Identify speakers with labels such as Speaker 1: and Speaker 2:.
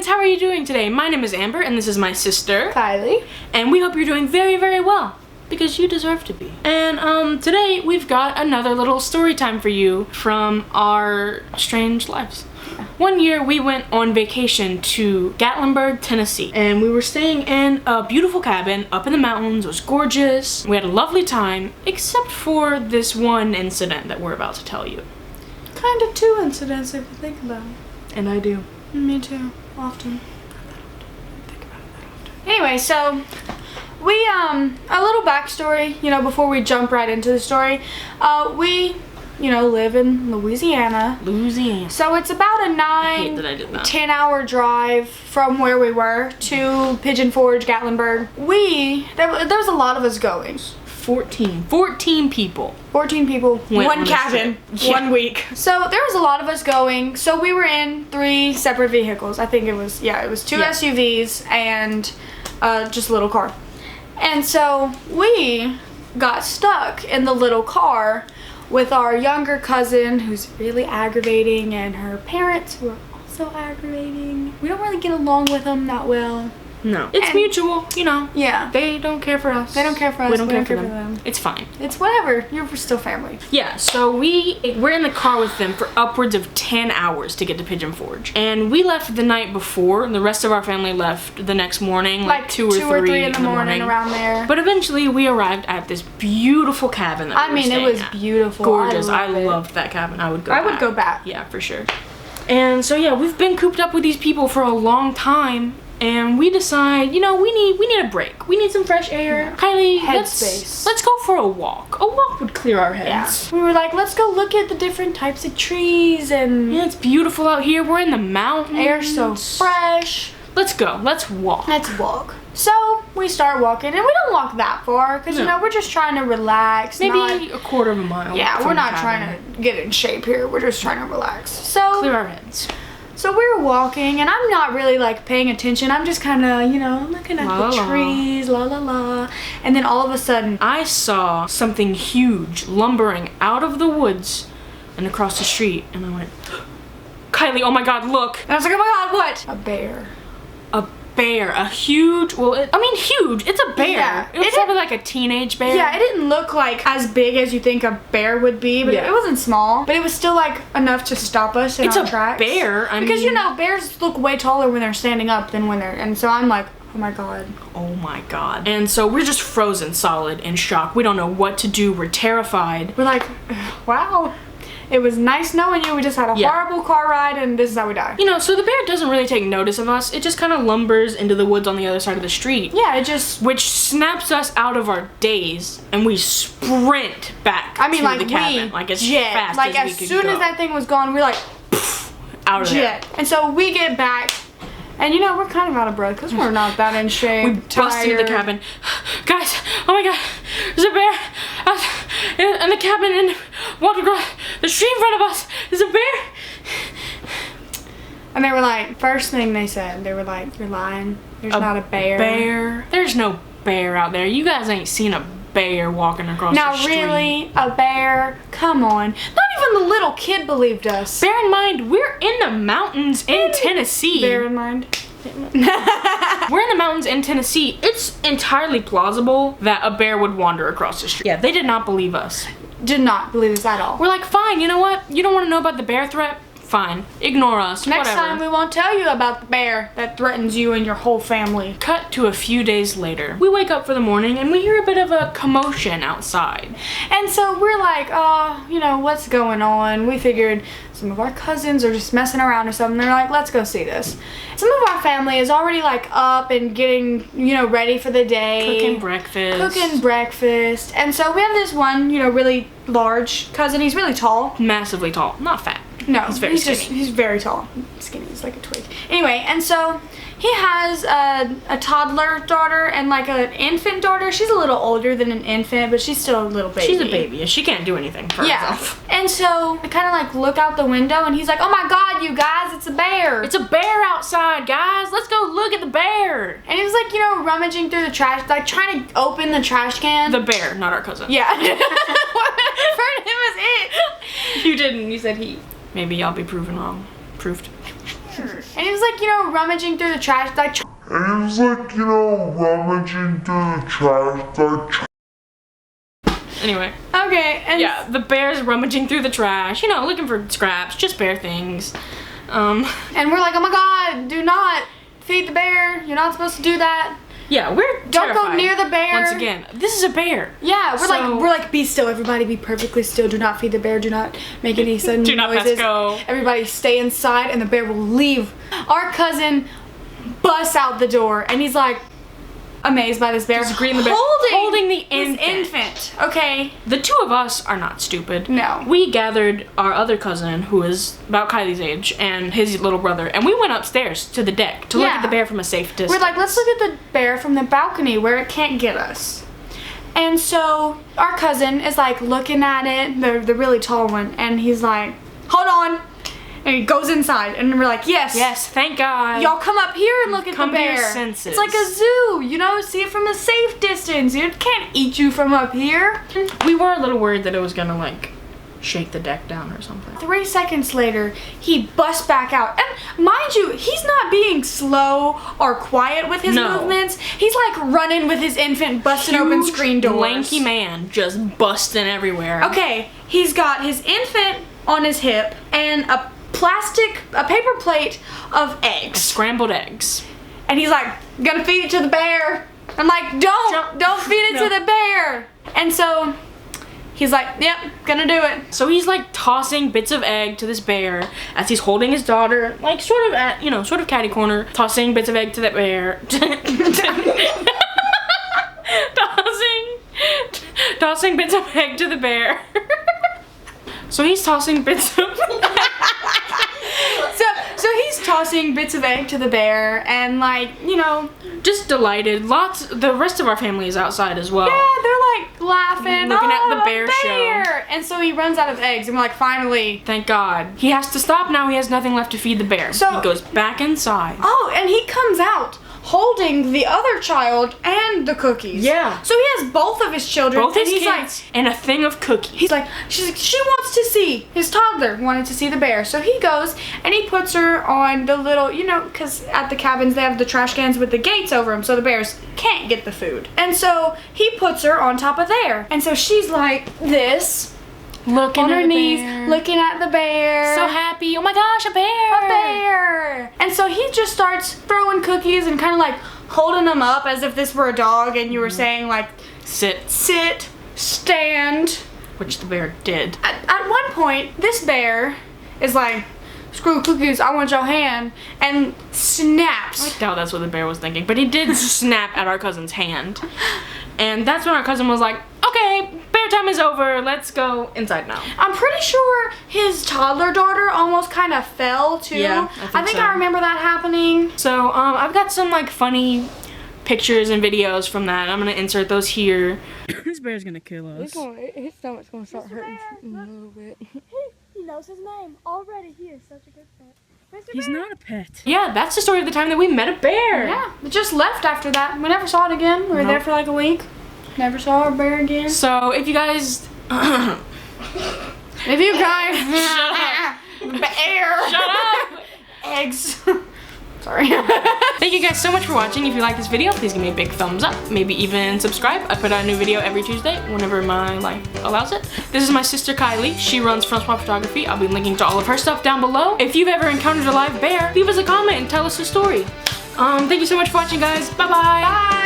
Speaker 1: how are you doing today? My name is Amber and this is my sister,
Speaker 2: Kiley.
Speaker 1: And we hope you're doing very, very well, because you deserve to be. And today we've got another little story time for you from our strange lives. One year we went on vacation to Gatlinburg, Tennessee, and we were staying in a beautiful cabin up in the mountains. It was gorgeous. We had a lovely time, except for this one incident that we're about to tell you.
Speaker 2: Kind of two incidents if you think about it.
Speaker 1: And I do.
Speaker 2: Me too. Often. Anyway, so we a little backstory, before we jump right into the story. We live in Louisiana. So it's about a 10 hour drive from where we were to Pigeon Forge, Gatlinburg. There was a lot of us going.
Speaker 1: 14 people.
Speaker 2: 14 people, one cabin, 1 week. So there was a lot of us going. So we were in 3 separate vehicles. I think it was 2 SUVs and just a little car. And so we got stuck in the little car with our younger cousin, who's really aggravating, and her parents, who are also aggravating. We don't really get along with them that well.
Speaker 1: No. It's mutual,
Speaker 2: Yeah.
Speaker 1: They don't care for us.
Speaker 2: They don't care for us.
Speaker 1: We don't care for them. It's fine.
Speaker 2: It's whatever. You're still family.
Speaker 1: Yeah, so we're in the car with them for upwards of 10 hours to get to Pigeon Forge. And we left the night before. The rest of our family left the next morning, like 2 or 3
Speaker 2: in the morning, around there.
Speaker 1: But eventually we arrived at this beautiful cabin that we were staying
Speaker 2: it was
Speaker 1: at.
Speaker 2: beautiful.
Speaker 1: Gorgeous. I loved that cabin. I would go back. Yeah, for sure. And so yeah, we've been cooped up with these people for a long time. And we decide, we need a break. We need some fresh air.
Speaker 2: Yeah.
Speaker 1: Kylie,
Speaker 2: Headspace.
Speaker 1: Let's go for a walk. A walk would clear our heads.
Speaker 2: Yeah. We were like, let's go look at the different types of trees and...
Speaker 1: Yeah, it's beautiful out here. We're in the mountains.
Speaker 2: Air's so fresh.
Speaker 1: Let's go. Let's walk.
Speaker 2: Let's walk. So we start walking, and we don't walk that far because we're just trying to relax.
Speaker 1: Maybe a quarter of a mile.
Speaker 2: Yeah, we're not trying to get in shape here. We're just trying to relax. So
Speaker 1: clear our heads.
Speaker 2: So we were walking, and I'm not really like paying attention. I'm just kind of, looking at the trees, la la la. And then all of a sudden,
Speaker 1: I saw something huge lumbering out of the woods and across the street, and I went, Kylie, oh my God, look!
Speaker 2: And I was like, oh my God, what? A bear.
Speaker 1: A bear, a huge, huge. It's a bear.
Speaker 2: Yeah,
Speaker 1: it was probably like a teenage bear.
Speaker 2: Yeah, it didn't look like as big as you think a bear would be, but it wasn't small. But it was still like enough to stop us in our tracks.
Speaker 1: It's a bear.
Speaker 2: Because bears look way taller when they're standing up than when they're, and so I'm like, oh my God.
Speaker 1: Oh my God. And so we're just frozen solid in shock. We don't know what to do. We're terrified.
Speaker 2: We're like, wow. It was nice knowing you. We just had a horrible car ride, and this is how we died.
Speaker 1: So the bear doesn't really take notice of us. It just kind of lumbers into the woods on the other side of the street.
Speaker 2: Yeah,
Speaker 1: which snaps us out of our daze, and we sprint back to the cabin. Like as fast as we could go.
Speaker 2: As soon as that thing was gone, we were like,
Speaker 1: out of there.
Speaker 2: And so we get back, and we're kind of out of breath because we're not that in shape.
Speaker 1: We bust into the cabin. Guys, oh my God, there's a bear in the cabin and walking across the street in front of us. There's a bear.
Speaker 2: And they were like, first thing they said, they were like, you're lying. There's not a bear.
Speaker 1: There's no bear out there. You guys ain't seen a bear walking across the street.
Speaker 2: Now really? A bear? Come on. Not even the little kid believed us.
Speaker 1: Bear in mind, we're in the mountains in Tennessee.
Speaker 2: Bear in mind.
Speaker 1: We're in the mountains in Tennessee. It's entirely plausible that a bear would wander across the street. Yeah, they did not believe us.
Speaker 2: Did not believe us at all.
Speaker 1: We're like, fine, you know what? You don't want to know about the bear threat? Fine. Ignore us.
Speaker 2: Next
Speaker 1: whatever.
Speaker 2: time we won't tell you about the bear that threatens you and your whole family.
Speaker 1: Cut to a few days later. We wake up for the morning and we hear a bit of a commotion outside.
Speaker 2: And so we're like, what's going on? We figured some of our cousins are just messing around or something. They're like, let's go see this. Some of our family is already like up and getting, ready for the day.
Speaker 1: Cooking breakfast.
Speaker 2: And so we have this one, really large cousin. He's really tall.
Speaker 1: Massively tall. Not fat.
Speaker 2: No,
Speaker 1: he's very skinny.
Speaker 2: He's very tall. Skinny, he's like a twig. Anyway, and so he has a toddler daughter and like an infant daughter. She's a little older than an infant, but she's still a little baby.
Speaker 1: She's a baby and she can't do anything for herself.
Speaker 2: And so I kind of like look out the window and he's like, oh my God, you guys, it's a bear.
Speaker 1: It's a bear outside, guys. Let's go look at the bear.
Speaker 2: And he was like, rummaging through the trash, like trying to open the trash can.
Speaker 1: The bear, not our cousin.
Speaker 2: Yeah. For him was it.
Speaker 1: You didn't. You said he. Maybe I'll be proven wrong. Proved.
Speaker 2: And he was like, you know, rummaging through the trash, like.
Speaker 3: And it was like, you know, rummaging through the trash, like.
Speaker 1: Anyway.
Speaker 2: Okay, and
Speaker 1: yeah, the bear's rummaging through the trash, you know, looking for scraps, just bear things.
Speaker 2: And we're like, oh my god, do not feed the bear. You're not supposed to do that.
Speaker 1: Yeah, we're
Speaker 2: don't go near the bear.
Speaker 1: Once again, this is a bear.
Speaker 2: Yeah, we're like, be still, everybody, be perfectly still. Do not feed the bear. Do not make any sudden
Speaker 1: do not
Speaker 2: noises.
Speaker 1: Pass go.
Speaker 2: Everybody stay inside, and the bear will leave. Our cousin busts out the door, and he's like amazed by this bear.
Speaker 1: The bear holding the infant.
Speaker 2: Okay.
Speaker 1: The two of us are not stupid.
Speaker 2: No.
Speaker 1: We gathered our other cousin, who is about Kiley's age, and his little brother, and we went upstairs to the deck to look at the bear from a safe distance.
Speaker 2: We're like, let's look at the bear from the balcony where it can't get us. And so our cousin is like looking at it, the really tall one, and he's like, hold on. And he goes inside, and we're like, yes.
Speaker 1: Yes, thank God.
Speaker 2: Y'all come up here and look at the bear.
Speaker 1: To your senses.
Speaker 2: It's like a zoo, you know, see it from a safe distance. It can't eat you from up here.
Speaker 1: We were a little worried that it was gonna like shake the deck down or something.
Speaker 2: 3 seconds later, he busts back out. And mind you, he's not being slow or quiet with his movements. He's like running with his infant, busting open screen doors.
Speaker 1: Lanky man just busting everywhere.
Speaker 2: Okay, he's got his infant on his hip and a paper plate of eggs.
Speaker 1: Scrambled eggs.
Speaker 2: And he's like, gonna feed it to the bear. I'm like, don't feed it to the bear. And so he's like, yep, gonna do it.
Speaker 1: So he's like tossing bits of egg to this bear as he's holding his daughter, like sort of at, you know, sort of catty corner, tossing bits of egg to that bear. tossing bits of egg to the bear. So he's tossing bits of
Speaker 2: So he's tossing bits of egg to the bear and like, you know,
Speaker 1: just delighted. The rest of our family is outside as well.
Speaker 2: Yeah, they're like laughing,
Speaker 1: looking at the bear show.
Speaker 2: And so he runs out of eggs and we're like, finally.
Speaker 1: Thank God. He has to stop now. He has nothing left to feed the bear. So he goes back inside.
Speaker 2: Oh, and he comes out holding the other child and the cookies.
Speaker 1: Yeah.
Speaker 2: So he has both of his children.
Speaker 1: Both his kids and a thing of cookies.
Speaker 2: He's like, she wants to see, his toddler wanted to see the bear. So he goes and he puts her on the little, you know, because at the cabins they have the trash cans with the gates over them so the bears can't get the food. And so he puts her on top of there. And so she's like this.
Speaker 1: Looking
Speaker 2: on
Speaker 1: at
Speaker 2: her
Speaker 1: the
Speaker 2: knees,
Speaker 1: bear.
Speaker 2: looking at the bear.
Speaker 1: So happy. Oh my gosh, a bear.
Speaker 2: A bear. And so he just starts throwing cookies and kind of like holding them up as if this were a dog and you were saying like, sit, stand.
Speaker 1: Which the bear did.
Speaker 2: At one point, this bear is like, screw cookies, I want your hand, and snaps.
Speaker 1: I doubt that's what the bear was thinking, but he did snap at our cousin's hand. And that's when our cousin was like, okay, bear time is over, let's go inside now.
Speaker 2: I'm pretty sure his toddler daughter almost kind of fell too.
Speaker 1: Yeah, I think so.
Speaker 2: I remember that happening.
Speaker 1: So I've got some like funny pictures and videos from that. I'm gonna insert those here. This bear's gonna kill us.
Speaker 2: His stomach's gonna start hurting a little bit.
Speaker 4: He knows his name already. He is such a good pet.
Speaker 1: He's not a pet. Yeah, that's the story of the time that we met a bear.
Speaker 2: Yeah, it just left after that. We never saw it again. We were there for like a week. Never saw our bear again.
Speaker 1: So if you guys...
Speaker 2: Shut up. Bear.
Speaker 1: Shut up.
Speaker 2: Eggs. Sorry.
Speaker 1: Thank you guys so much for watching. If you like this video, please give me a big thumbs up. Maybe even subscribe. I put out a new video every Tuesday whenever my life allows it. This is my sister Kiley. She runs Front Spot Photography. I'll be linking to all of her stuff down below. If you've ever encountered a live bear, leave us a comment and tell us a story. Thank you so much for watching, guys. Bye-bye.
Speaker 2: Bye.